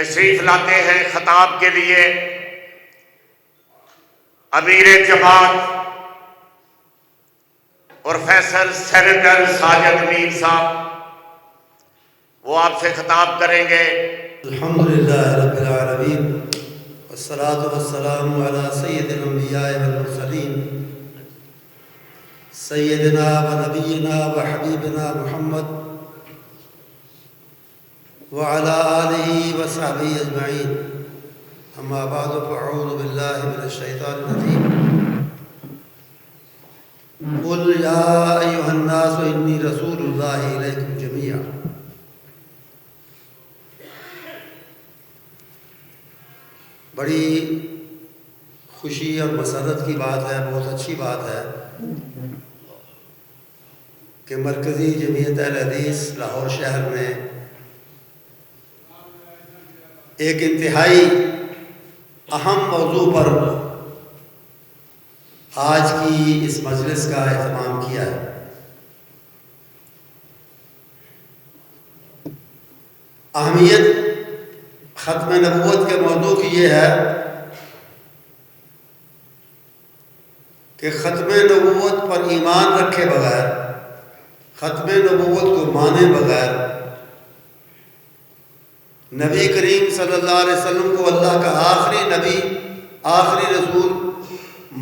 تشریف لاتے ہیں خطاب کے لیے امیر جماعت پروفیسر سینیٹر ساجد میر صاحب، وہ آپ سے خطاب کریں گے۔ الحمدللہ رب العالمین والصلاة والسلام علی سید الانبیاء والمرسلین سیدنا و نبینا و حبیبنا محمد وعلى آلہ و صحبہ اجمعین، اما بعد فاعوذ باللہ من الشیطان الرجیم۔ قل یا ایہا الناس انی رسول اللہ الیکم جمیعا۔ بڑی خوشی اور مسرت کی بات ہے، بہت اچھی بات ہے کہ مرکزی جمعیت اہل حدیث لاہور شہر میں ایک انتہائی اہم موضوع پر آج کی اس مجلس کا اہتمام کیا ہے۔ اہمیت ختم نبوت کے موضوع کی یہ ہے کہ ختم نبوت پر ایمان رکھے بغیر، ختم نبوت کو مانے بغیر، نبی کریم صلی اللہ علیہ وسلم کو اللہ کا آخری نبی، آخری رسول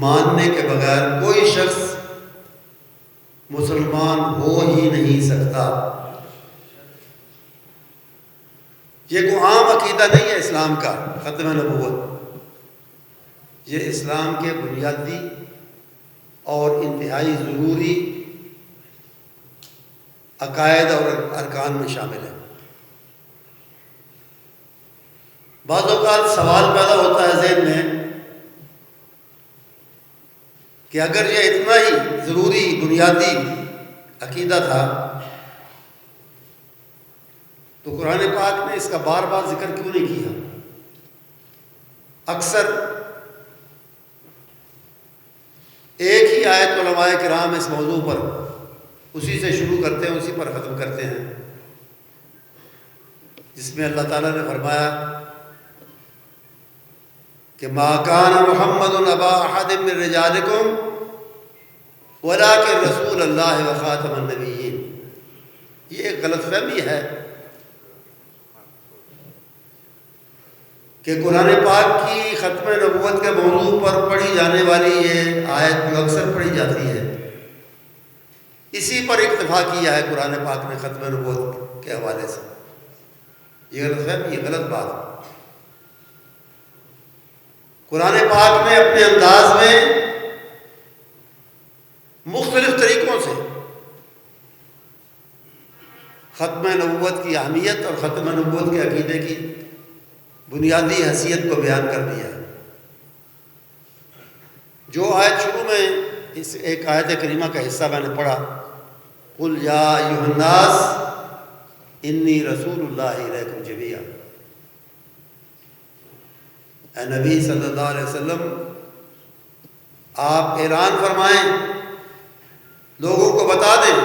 ماننے کے بغیر کوئی شخص مسلمان ہو ہی نہیں سکتا۔ یہ کوئی عام عقیدہ نہیں ہے اسلام کا ختم نبوت، یہ اسلام کے بنیادی اور انتہائی ضروری عقائد اور ارکان میں شامل ہے۔ بعض اوقات سوال پیدا ہوتا ہے ذہن میں کہ اگر یہ اتنا ہی ضروری بنیادی عقیدہ تھا تو قرآن پاک نے اس کا بار بار ذکر کیوں نہیں کیا؟ اکثر ایک ہی آیت علماء کرام اس موضوع پر اسی سے شروع کرتے ہیں، اسی پر ختم کرتے ہیں، جس میں اللہ تعالیٰ نے فرمایا کہ ما کان محمد ابا احد من رجالکم ولکن رسول اللہ و خاتم النبیین۔ یہ ایک غلط فہمی ہے کہ قرآن پاک کی ختم نبوت کے موضوع پر پڑھی جانے والی یہ آیت جو اکثر پڑھی جاتی ہے، اسی پر اکتفا کیا ہے قرآن پاک نے ختم نبوت کے حوالے سے۔ یہ غلط فہمی، یہ غلط بات ہے۔ قرآن پاک نے اپنے انداز میں مختلف طریقوں سے ختم نبوت کی اہمیت اور ختم نبوت کے عقیدے کی بنیادی حیثیت کو بیان کر دیا ہے۔ جو آیت شروع میں اس ایک آیت کریمہ کا حصہ میں نے پڑھا، قل یا ایھا الناس انی رسول اللہ الیکم جمیعا، اے نبی صلی اللہ علیہ وسلم آپ اعلان فرمائیں، لوگوں کو بتا دیں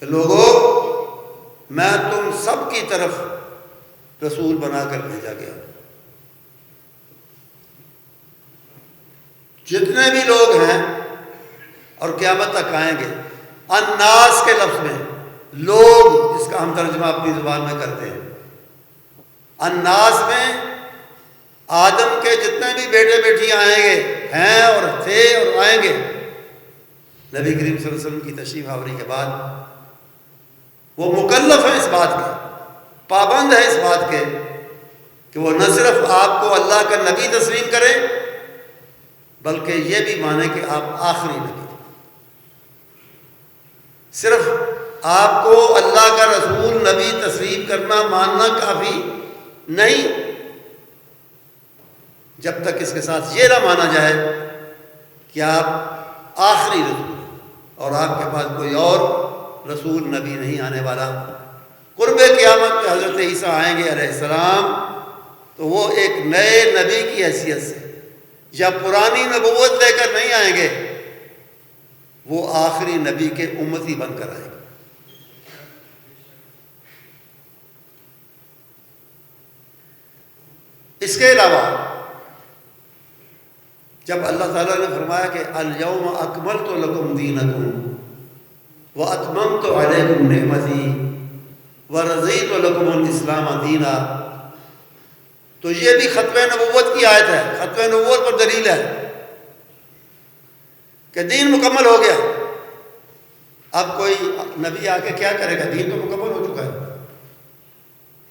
کہ لوگوں میں تم سب کی طرف رسول بنا کر بھیجا گیا۔ جتنے بھی لوگ ہیں اور قیامت تک آئیں گے، الناس کے لفظ میں لوگ، جس کا ہم ترجمہ اپنی زبان میں کرتے ہیں، الناس میں آدم کے جتنے بھی بیٹے بیٹیاں آئیں گے، ہیں اور تھے اور آئیں گے، نبی کریم صلی اللہ علیہ وسلم کی تشریف آوری کے بعد وہ مکلف ہیں اس بات کے، پابند ہے اس بات کے کہ وہ نہ صرف آپ کو اللہ کا نبی تسلیم کریں بلکہ یہ بھی مانیں کہ آپ آخری نبی۔ صرف آپ کو اللہ کا رسول نبی تسلیم کرنا، ماننا کافی نہیں جب تک اس کے ساتھ یہ نہ مانا جائے کہ آپ آخری رسول ہیں اور آپ کے پاس کوئی اور رسول نبی نہیں آنے والا۔ قرب قیامت میں حضرت عیسیٰ آئیں گے علیہ السلام تو وہ ایک نئے نبی کی حیثیت سے، یا پرانی نبوت لے کر نہیں آئیں گے، وہ آخری نبی کے امتی بن کر آئیں گے۔ اس کے علاوہ جب اللہ تعالیٰ نے فرمایا کہ الیوم اکملت لکم دینکم واتممت علیکم نعمتی ورضیت لکم الاسلام دینا، تو یہ بھی ختم نبوت کی آیت ہے، ختم نبوت پر دلیل ہے کہ دین مکمل ہو گیا۔ اب کوئی نبی آ کے کیا کرے گا؟ دین تو مکمل ہو چکا ہے،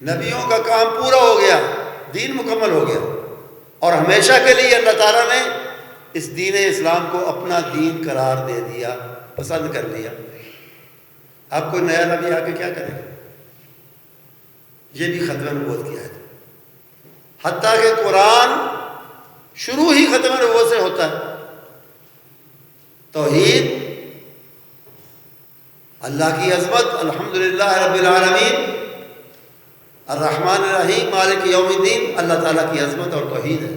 نبیوں کا کام پورا ہو گیا، دین مکمل ہو گیا، اور ہمیشہ کے لیے اللہ تعالیٰ نے اس دین اسلام کو اپنا دین قرار دے دیا، پسند کر لیا۔ اب کوئی نیا نبی آ کے کیا کرے گا؟ یہ بھی ختم نبوت کی آیت ہے۔ حتیٰ کہ قرآن شروع ہی ختم نبوت سے ہوتا ہے۔ توحید، اللہ کی عظمت، الحمدللہ رب العالمین، الرحمن الرحیم، مالک یوم الدین، اللہ تعالیٰ کی عظمت اور توحید ہے۔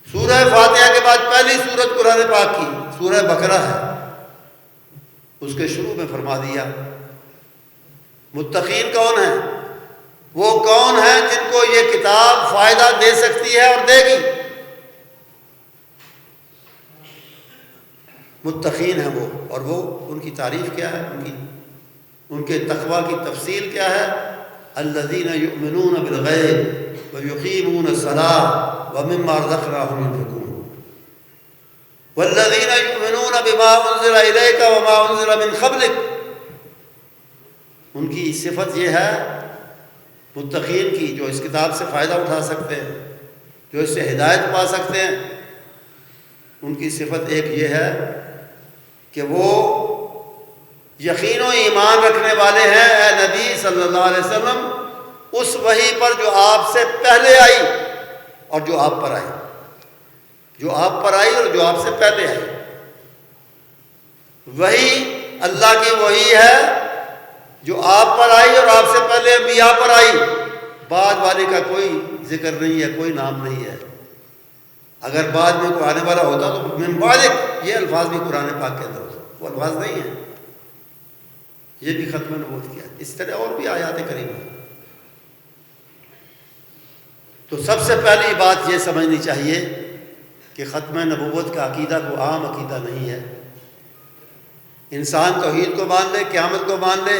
سورہ فاتحہ کے بعد پہلی سورت قرآن پاک کی سورہ بقرہ ہے، اس کے شروع میں فرما دیا متقین کون ہیں؟ وہ کون ہیں جن کو یہ کتاب فائدہ دے سکتی ہے اور دے گی؟ متقین ہیں وہ، اور وہ ان کی تعریف کیا ہے، ان کے تقوی کی تفصیل کیا ہے؟ الذین یؤمنون بالغیب ویقیمون الصلاۃ ومما رزقناہم ينفقون والذین یؤمنون بما انزل الیک وما انزل من قبلک۔ ان کی صفت یہ ہے متقین کی، جو اس کتاب سے فائدہ اٹھا سکتے ہیں، جو اس سے ہدایت پا سکتے ہیں، ان کی صفت ایک یہ ہے کہ وہ یقین و ایمان رکھنے والے ہیں اے نبی صلی اللہ علیہ وسلم اس وحی پر جو آپ سے پہلے آئی اور جو آپ پر آئی، جو آپ پر آئی اور جو آپ سے پہلے آئی۔ وحی اللہ کی وحی ہے جو آپ پر آئی اور آپ سے پہلے انبیاء پر آئی، بعد والے کا کوئی ذکر نہیں ہے، کوئی نام نہیں ہے۔ اگر بعد میں کوئی آنے والا ہوتا تو من بعدک یہ الفاظ بھی قرآن پاک کے اندر ہوتا، وہ الفاظ نہیں ہیں۔ یہ بھی ختم نبوت کیا، اس طرح اور بھی آیات کریمہ ہیں۔ تو سب سے پہلی بات یہ سمجھنی چاہیے کہ ختم نبوت کا عقیدہ کو عام عقیدہ نہیں ہے۔ انسان توحید کو مان لے، قیامت کو مان لے،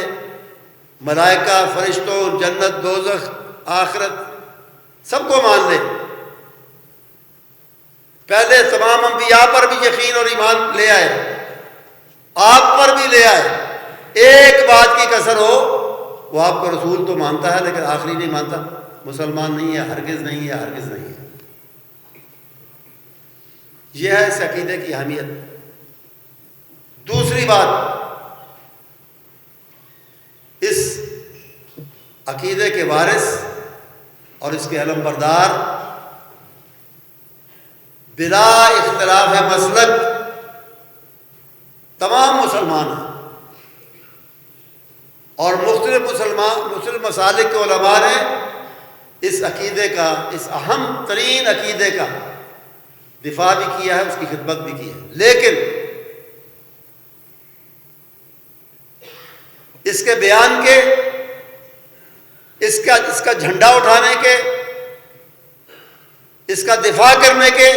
ملائکہ، فرشتوں، جنت، دوزخ، آخرت، سب کو مان لے، پہلے تمام انبیاء پر بھی یقین اور ایمان لے آئے، آپ پر بھی لے آئے، ایک بات کی کسر ہو، وہ آپ کو رسول تو مانتا ہے لیکن آخری نہیں مانتا، مسلمان نہیں ہے، ہرگز نہیں ہے، ہرگز نہیں ہے۔ یہ ہے اس عقیدے کی اہمیت۔ دوسری بات، اس عقیدے کے وارث اور اس کے علمبردار بلا اختلاف مسلک تمام مسلمان ہیں، اور مختلف مسالک کے علماء نے اس عقیدے کا، اس اہم ترین عقیدے کا دفاع بھی کیا ہے، اس کی خدمت بھی کی ہے، لیکن اس کے بیان کے، اس کا جھنڈا اٹھانے کے، اس کا دفاع کرنے کے،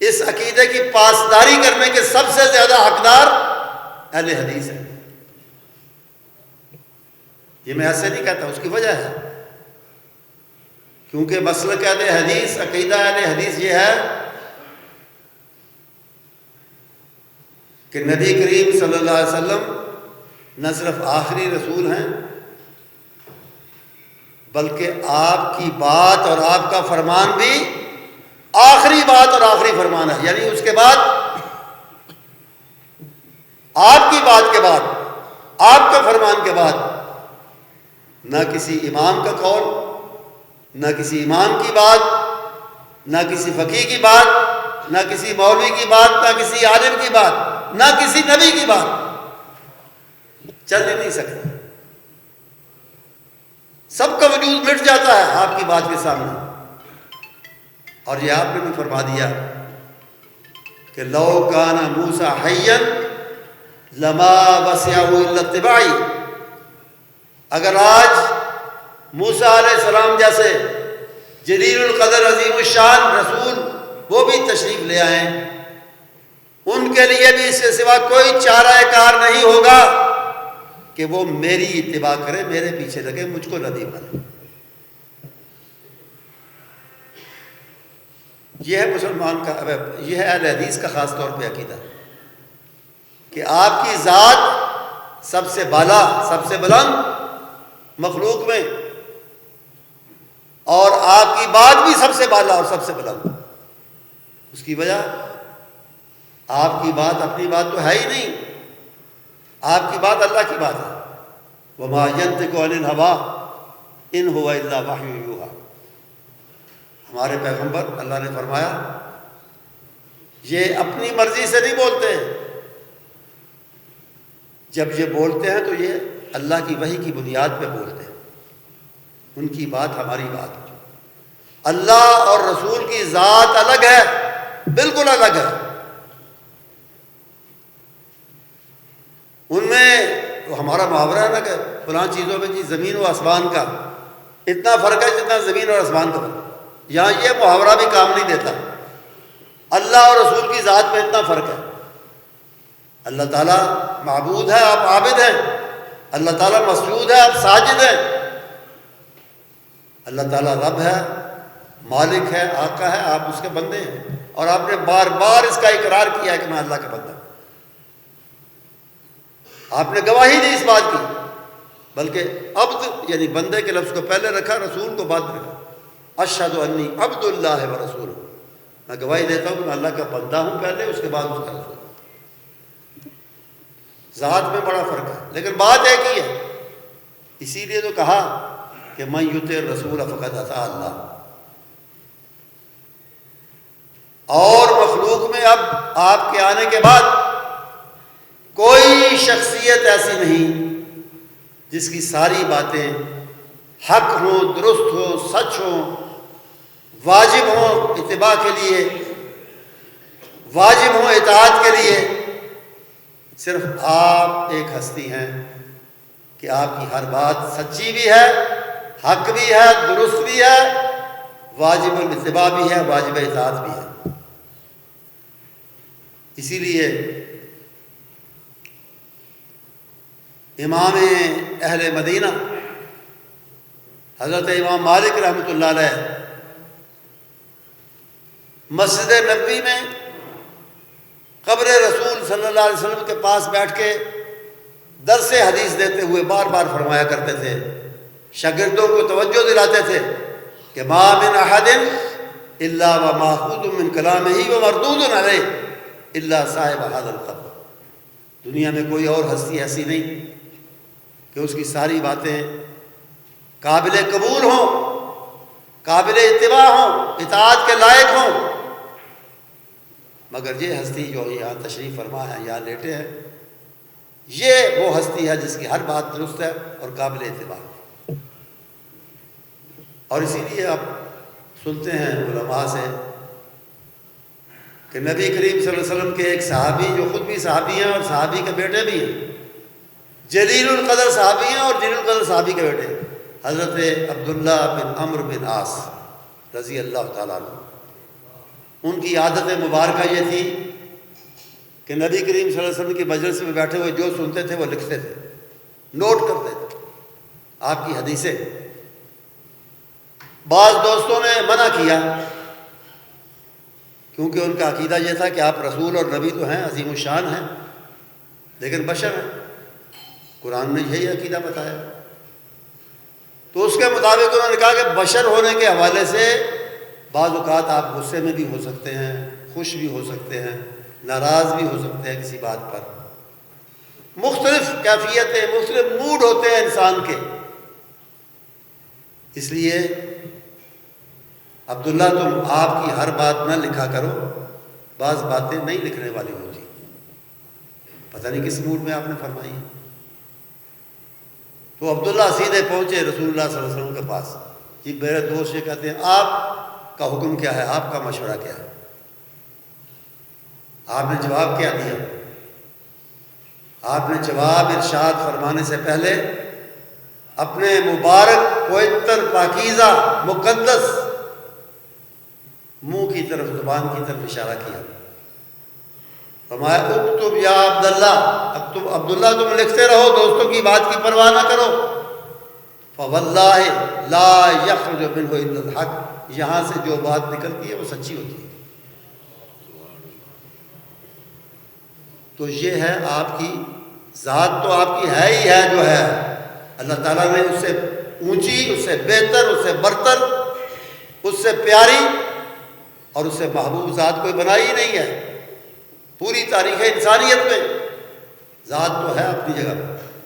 اس عقیدے کی پاسداری کرنے کے سب سے زیادہ حقدار اہل حدیث ہیں۔ یہ میں ایسے نہیں کہتا، اس کی وجہ ہے کیونکہ مسلک اہل حدیث، عقیدہ اہل حدیث یہ ہے کہ نبی کریم صلی اللہ علیہ وسلم نہ صرف آخری رسول ہیں بلکہ آپ کی بات اور آپ کا فرمان بھی آخری بات اور آخری فرمان ہے، یعنی اس کے بعد، آپ کی بات کے بعد، آپ کے فرمان کے بعد نہ کسی امام کا قول، نہ کسی امام کی بات، نہ کسی فقیہ کی بات، نہ کسی مولوی کی بات، نہ کسی عالم کی بات، نہ کسی نبی کی بات چل ہی نہیں سکتی۔ سب کا وجود مٹ جاتا ہے آپ کی بات کے سامنے۔ اور یہ آپ نے بھی فرما دیا کہ لو کان موسیٰ حیا لما وسعہ الا اتباعی، اگر آج موسیٰ علیہ السلام جیسے جلیل القدر عظیم الشان رسول وہ بھی تشریف لے آئیں، ان کے لیے بھی اس سے سوا کوئی چارہ کار نہیں ہوگا کہ وہ میری اتباع کرے، میرے پیچھے لگے، مجھ کو نبی بنے۔ یہ ہے مسلمان کا، یہ ہے اہل حدیث کا خاص طور پہ عقیدہ کہ آپ کی ذات سب سے بالا، سب سے بلند مخلوق میں، اور آپ کی بات بھی سب سے بالا اور سب سے بلند۔ اس کی وجہ آپ کی بات اپنی بات تو ہے ہی نہیں، آپ کی بات اللہ کی بات ہے۔ وَمَا يَنطِقُ عَنِ الْهَوَىٰ إِنْ هُوَ إِلَّا وَحْيٌ يُوحَىٰ۔ ہمارے پیغمبر اللہ نے فرمایا یہ اپنی مرضی سے نہیں بولتے، جب یہ بولتے ہیں تو یہ اللہ کی وحی کی بنیاد پہ بولتے ہیں، ان کی بات ہماری بات ہے۔ اللہ اور رسول کی ذات الگ ہے، بالکل الگ ہے۔ ان میں تو ہمارا محاورہ ہے نا کہ فلاں چیزوں میں جی زمین و آسمان کا اتنا فرق ہے جتنا زمین اور آسمان کا فرق، یہاں یہ محاورہ بھی کام نہیں دیتا۔ اللہ اور رسول کی ذات میں اتنا فرق ہے۔ اللہ تعالیٰ معبود ہے، آپ عابد ہیں۔ اللہ تعالیٰ مسجود ہے، آپ ساجد ہیں۔ اللہ تعالیٰ رب ہے، مالک ہے، آقا ہے، آپ اس کے بندے ہیں، اور آپ نے بار بار اس کا اقرار کیا ہے کہ میں اللہ کا بندہ ہوں۔ آپ نے گواہی دی اس بات کی، بلکہ عبد یعنی بندے کے لفظ کو پہلے رکھا، رسول کو بعد میں رکھا۔ اشہد انی عبد اللہ و رسول، میں گواہی دیتا ہوں کہ میں اللہ کا بندہ ہوں پہلے، اس کے بعد اس کا رسول۔ ذات میں بڑا فرق ہے لیکن بات ایک ہی ہے، اسی لیے تو کہا کہ من یطع الرسول فقد اطاع اللہ۔ اور مخلوق میں اب آپ کے آنے کے بعد کوئی شخصیت ایسی نہیں جس کی ساری باتیں حق ہوں، درست ہوں، سچ ہوں، واجب ہوں اتباع کے لیے، واجب ہوں اطاعت کے لیے۔ صرف آپ ایک ہستی ہیں کہ آپ کی ہر بات سچی بھی ہے، حق بھی ہے، درست بھی ہے، واجب الاتباع بھی ہے، واجب اطاعت بھی ہے۔ اسی لیے امام اہل مدینہ حضرت امام مالک رحمۃ اللہ علیہ مسجد نبوی میں قبر رسول صلی اللہ علیہ وسلم کے پاس بیٹھ کے درس حدیث دیتے ہوئے بار بار فرمایا کرتے تھے، شاگردوں کو توجہ دلاتے تھے کہ ما من احد الا وماخوذ من کلامہ ومردود علیہ الا صاحب هذا القبر۔ دنیا میں کوئی اور ہستی ایسی نہیں کہ اس کی ساری باتیں قابل قبول ہوں، قابل اتباع ہوں، اطاعت کے لائق ہوں، مگر یہ ہستی جو یہاں تشریف فرما ہے، یہاں لیٹے ہیں، یہ وہ ہستی ہے جس کی ہر بات درست ہے اور قابل اتباع۔ اور اسی لیے آپ سنتے ہیں علماء سے کہ نبی کریم صلی اللہ علیہ وسلم کے ایک صحابی جو خود بھی صحابی ہیں اور صحابی کے بیٹے بھی ہیں، جلیل القدر صحابی ہیں اور جلیل القدر صحابی کے بیٹے، حضرت عبداللہ بن عمرو بن عاص رضی اللہ تعالیٰ عنہ۔ ان کی عادت مبارکہ یہ تھی کہ نبی کریم صلی اللہ علیہ وسلم کی مجلس میں بیٹھے ہوئے جو سنتے تھے وہ لکھتے تھے، نوٹ کرتے تھے آپ کی حدیثیں۔ بعض دوستوں نے منع کیا کیونکہ ان کا عقیدہ یہ تھا کہ آپ رسول اور نبی تو ہیں، عظیم الشان ہیں، لیکن بشر ہیں، قرآن نے یہی عقیدہ بتایا۔ تو اس کے مطابق انہوں نے کہا کہ بشر ہونے کے حوالے سے بعض اوقات آپ غصے میں بھی ہو سکتے ہیں، خوش بھی ہو سکتے ہیں، ناراض بھی ہو سکتے ہیں کسی بات پر، مختلف کیفیتیں، مختلف موڈ ہوتے ہیں انسان کے۔ اس لیے عبداللہ تم آپ کی ہر بات نہ لکھا کرو، بعض باتیں نہیں لکھنے والی ہوتی۔ پتہ نہیں کس موڈ میں آپ نے فرمائی۔ تو عبداللہ سیدھے پہنچے رسول اللہ صلی اللہ علیہ وسلم کے پاس، جی میرے دوست یہ کہتے ہیں آپ کا حکم کیا ہے، آپ کا مشورہ کیا ہے؟ آپ نے جواب کیا دیا؟ آپ نے جواب ارشاد فرمانے سے پہلے اپنے مبارک پوتر پاکیزہ مقدس منہ کی طرف زبان کی طرف اشارہ کیا. فرمایا اکتب یا عبداللہ، اکتب عبداللہ، تم لکھتے رہو، دوستوں کی بات کی پرواہ نہ کرو. فواللہ لا یخرج منہ الا الحق، یہاں سے جو بات نکلتی ہے وہ سچی ہوتی ہے. تو یہ ہے آپ کی ذات، تو آپ کی ہے ہی ہے جو ہے. اللہ تعالیٰ نے اس سے اونچی، اس سے بہتر، اس سے برتر، اس سے پیاری اور اس سے محبوب ذات کوئی بنائی ہی نہیں ہے. پوری تاریخ انسانیت میں ذات تو ہے اپنی جگہ،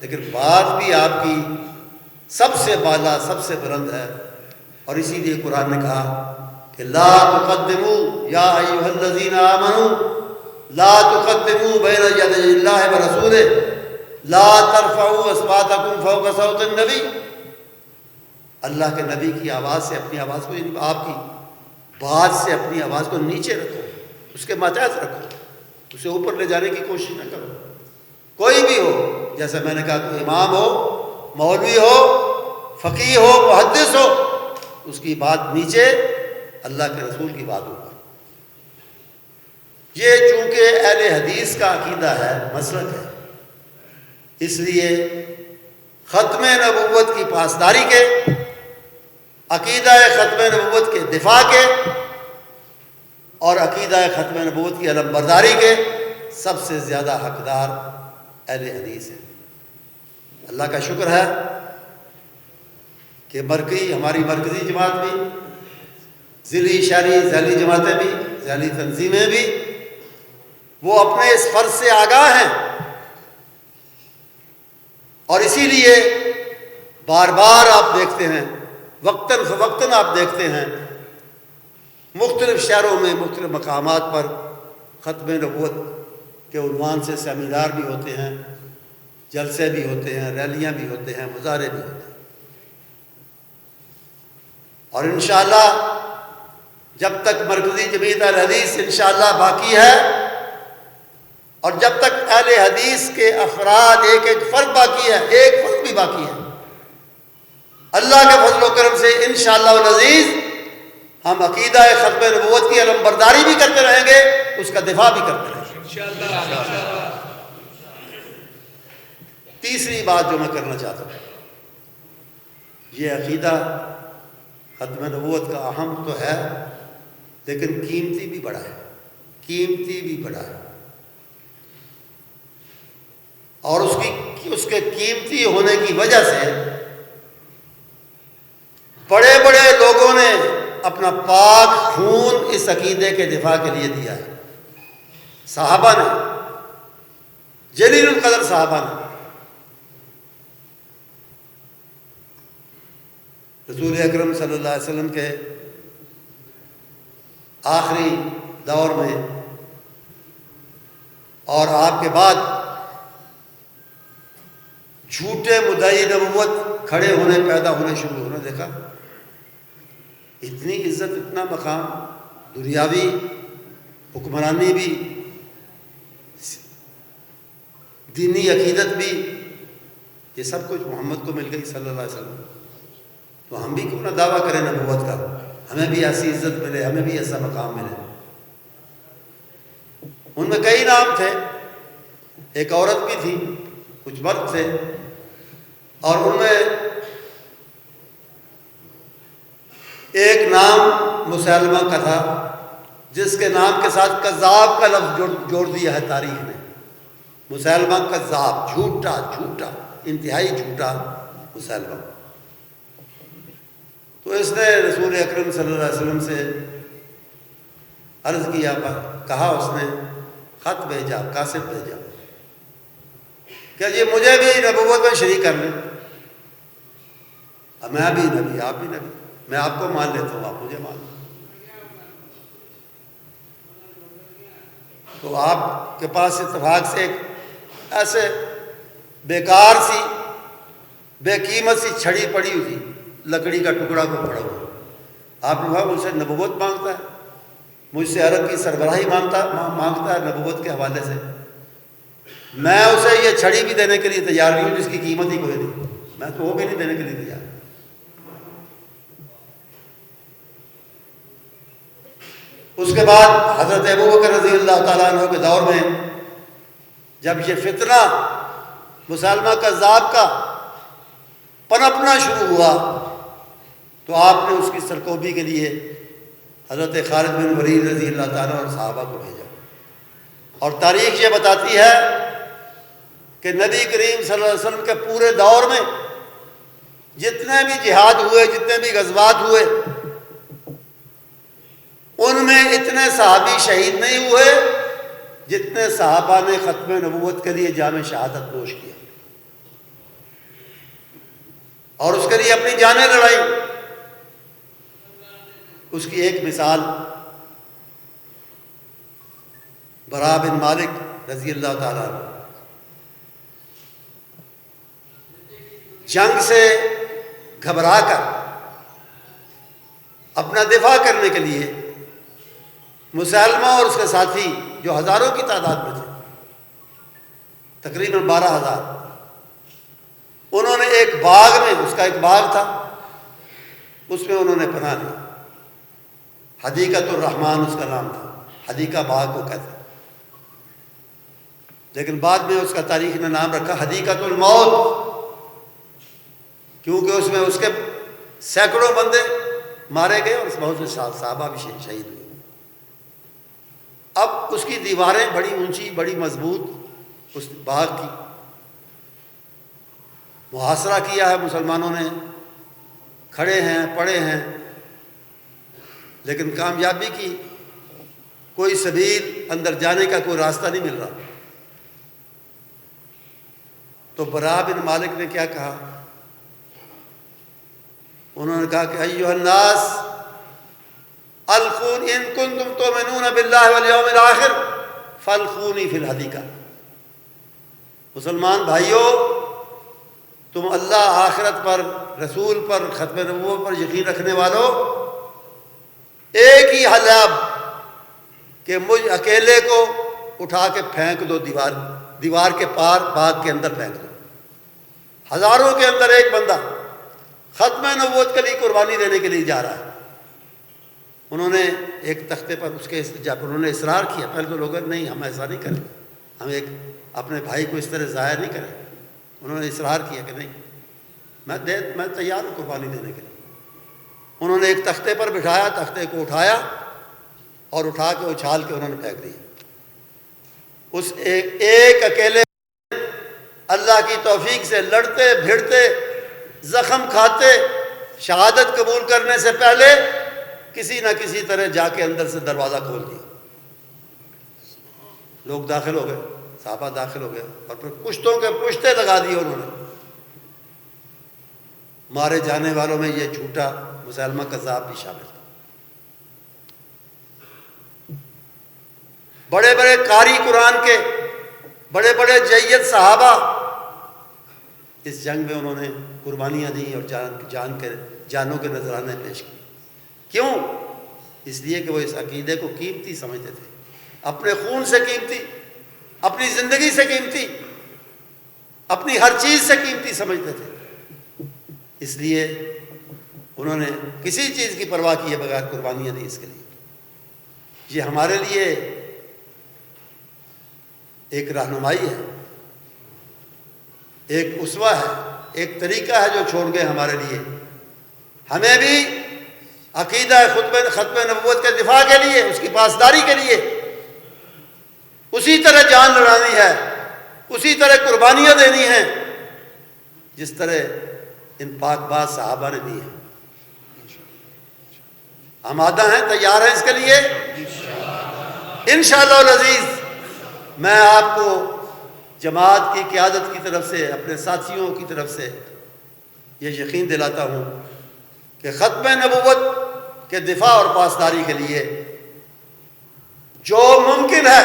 لیکن بات بھی آپ کی سب سے بالا، سب سے بلند ہے. اور اسی لیے قرآن نے کہا کہ لا تقدموا یا ایھا الذین آمنوا لا تقدموا بین یدی اللہ ورسولہ لا ترفعوا اصواتکم فوق صوت النبی. اللہ کے نبی کی آواز سے اپنی آواز کو، یعنی آپ کی بات سے اپنی آواز کو نیچے رکھو، اس کے ماتحت رکھو، اسے اوپر لے جانے کی کوشش نہ کرو. کوئی بھی ہو، جیسا میں نے کہا، کوئی امام ہو، مولوی ہو، فقیہ ہو، محدث ہو، اس کی بات نیچے، اللہ کے رسول کی بات اوپر. یہ چونکہ اہل حدیث کا عقیدہ ہے، مسلک ہے، اس لیے ختم نبوت کی پاسداری کے، عقیدہ ختم نبوت کے دفاع کے اور عقیدہ ختم نبوت کی علم برداری کے سب سے زیادہ حقدار اہل حدیث ہیں. اللہ کا شکر ہے کہ ہماری مرکزی جماعت بھی، ضلعی شہری ذیلی جماعتیں بھی، ذیلی تنظیمیں بھی، وہ اپنے اس فرض سے آگاہ ہیں. اور اسی لیے بار بار آپ دیکھتے ہیں، وقتاً فوقتاً آپ دیکھتے ہیں، مختلف شہروں میں مختلف مقامات پر ختم نبوت کے عنوان سے سیمینار بھی ہوتے ہیں، جلسے بھی ہوتے ہیں، ریلیاں بھی ہوتے ہیں، مظاہرے بھی ہوتے ہیں. اور انشاءاللہ جب تک مرکزی جمعیت اہل حدیث انشاءاللہ باقی ہے، اور جب تک اہل حدیث کے افراد ایک ایک فرد باقی ہے، ایک فرد بھی باقی ہے، اللہ کے فضل و کرم سے انشاءاللہ العزیز ہم عقیدہ ختم نبوت کی علم برداری بھی کرتے رہیں گے، اس کا دفاع بھی کرتے رہیں گے انشاءاللہ. تیسری بات جو میں کرنا چاہتا ہوں، یہ عقیدہ ختم نبوت کا اہم تو ہے، لیکن قیمتی بھی بڑا ہے، قیمتی بھی بڑا ہے. اور اس کے قیمتی ہونے کی وجہ سے بڑے بڑے لوگوں نے اپنا پاک خون اس عقیدے کے دفاع کے لیے دیا ہے. صحابہ نے، جلیل القدر صحابہ نے، رسول اکرم صلی اللہ علیہ وسلم کے آخری دور میں اور آپ کے بعد جھوٹے مدعی نبوت کھڑے ہونے، پیدا ہونے، شروع ہونے دیکھا. اتنی عزت، اتنا مقام، دنیاوی حکمرانی بھی، دینی عقیدت بھی، یہ سب کچھ محمد کو مل گئی صلی اللہ علیہ وسلم. تو ہم بھی کیوں نہ دعویٰ کریں نبوت کا، ہمیں بھی ایسی عزت ملے، ہمیں بھی ایسا مقام ملے. ان میں کئی نام تھے، ایک عورت بھی تھی، کچھ مرد تھے، اور ان میں ایک نام مسلمہ کا تھا، جس کے نام کے ساتھ کذاب کا لفظ جوڑ دیا ہے تاریخ نے. مسلمہ کذاب، جھوٹا، جھوٹا، انتہائی جھوٹا مسلمہ. تو اس نے رسول اکرم صلی اللہ علیہ وسلم سے عرض کیا، کہا، اس نے خط بھیجا، کاسب بھیجا کہ یہ مجھے بھی نبوت میں شریک کر لیں. میں بھی نبی، آپ بھی نبی، میں آپ کو مان لیتا ہوں، آپ مجھے مان لیں. تو آپ کے پاس اتفاق سے ایک ایسے بیکار سی، بے قیمت سی چھڑی پڑی ہوئی تھی، لکڑی کا ٹکڑا کو پڑا ہوا. آپ نے کہا مجھ سے نبوت مانگتا ہے، مجھ سے عرب کی سربراہی مانگتا ہے نبوت کے حوالے سے. میں اسے یہ چھڑی بھی دینے کے لیے تیار نہیں ہوں جس کی قیمت ہی کوئی نہیں. میں تو وہ بھی نہیں دینے کے لیے تیار۔ اس کے بعد حضرت ابوبکر رضی اللہ تعالیٰ عنہ کے دور میں جب یہ فتنہ مسلمہ کذاب کا پنپنا شروع ہوا تو آپ نے اس کی سرکوبی کے لیے حضرت خالد بن ولید رضی اللہ تعالیٰ اور صحابہ کو بھیجا۔ اور تاریخ یہ بتاتی ہے کہ نبی کریم صلی اللہ علیہ وسلم کے پورے دور میں جتنے بھی جہاد ہوئے، جتنے بھی غزوات ہوئے، ان میں اتنے صحابی شہید نہیں ہوئے جتنے صحابہ نے ختم نبوت کے لیے جام شہادت نوش کیا اور اس کے لیے اپنی جانیں لڑائی۔ اس کی ایک مثال برا بن مالک رضی اللہ تعالیٰ عنہ جنگ سے گھبرا کر اپنا دفاع کرنے کے لیے مسلمہ اور اس کے ساتھی جو ہزاروں کی تعداد میں تھے، تقریباً 12,000، انہوں نے ایک باغ میں، اس کا ایک باغ تھا، اس میں انہوں نے پناہ لی۔ حدیقۃ الرحمن اس کا نام تھا، حدیقہ باغ کو کہتے ہیں، لیکن بعد میں اس کا تاریخ نے نام رکھا حدیقۃ الموت، کیونکہ اس میں اس کے سینکڑوں بندے مارے گئے اور اس بہت سے صحابہ بھی شہید ہوئے۔ اب اس کی دیواریں بڑی اونچی، بڑی مضبوط، اس باغ کی محاصرہ کیا ہے مسلمانوں نے، کھڑے ہیں، پڑے ہیں، لیکن کامیابی کی کوئی سبیل، اندر جانے کا کوئی راستہ نہیں مل رہا۔ تو برا بن مالک نے کیا کہا؟ انہوں نے کہا کہ ایھا الناس القون ان کنتم تؤمنون باللہ والیوم الآخر فالقونی فی الحدیقہ۔ مسلمان بھائیوں، تم اللہ، آخرت پر، رسول پر، ختم نبوت پر یقین رکھنے والوں، ایک ہی حل ہے کہ مجھ اکیلے کو اٹھا کے پھینک دو، دیوار کے پار باغ کے اندر پھینک دو۔ ہزاروں کے اندر ایک بندہ ختم نبوت کے لیے قربانی دینے کے لیے جا رہا ہے۔ انہوں نے ایک تختے پر اس کے جب انہوں نے اصرار کیا، پہلے تو لوگ نہیں، ہم ایسا نہیں کریں، ہم ایک اپنے بھائی کو اس طرح ضائع نہیں کریں۔ انہوں نے اصرار کیا کہ نہیں، میں تیار ہوں قربانی دینے کے لیے۔ انہوں نے ایک تختے پر بٹھایا، تختے کو اٹھایا اور اٹھا کے اچھال کے انہوں نے پھینک دیا۔ اس ایک اکیلے اللہ کی توفیق سے لڑتے بھیڑتے، زخم کھاتے، شہادت قبول کرنے سے پہلے کسی نہ کسی طرح جا کے اندر سے دروازہ کھول دیا۔ لوگ داخل ہو گئے، صحابہ داخل ہو گئے، اور پھر پشتوں کے پشتے لگا دیے انہوں نے۔ مارے جانے والوں میں یہ جھوٹا مسلمہ کذاب بھی شامل تھا۔ بڑے بڑے قاری قرآن کے، بڑے بڑے جید صحابہ اس جنگ میں انہوں نے قربانیاں دیں اور جانوں کے نذرانے پیش کیے۔ کیوں؟ اس لیے کہ وہ اس عقیدے کو قیمتی سمجھتے تھے، اپنے خون سے قیمتی، اپنی زندگی سے قیمتی، اپنی ہر چیز سے قیمتی سمجھتے تھے۔ اس لیے انہوں نے کسی چیز کی پرواہ کیے بغیر قربانیاں دی اس کے لیے۔ یہ ہمارے لیے ایک رہنمائی ہے، ایک اسوہ ہے، ایک طریقہ ہے جو چھوڑ گئے ہمارے لیے۔ ہمیں بھی عقیدہ ختم نبوت کے دفاع کے لیے، اس کی پاسداری کے لیے اسی طرح جان لڑانی ہے، اسی طرح قربانیاں دینی ہیں جس طرح ان پاک باز صحابہ نے دی ہیں۔ آمادہ ہیں، تیار ہیں اس کے لیے؟ انشاءاللہ العزیز میں آپ کو جماعت کی قیادت کی طرف سے، اپنے ساتھیوں کی طرف سے یہ یقین دلاتا ہوں کہ ختم نبوت کے دفاع اور پاسداری کے لیے جو ممکن ہے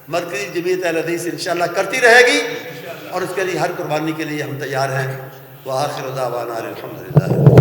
مرکزی جمعیت اہل حدیث انشاءاللہ کرتی رہے گی، اور اس کے لیے ہر قربانی کے لیے ہم تیار ہیں۔ وآخر دعوانا الحمدللہ۔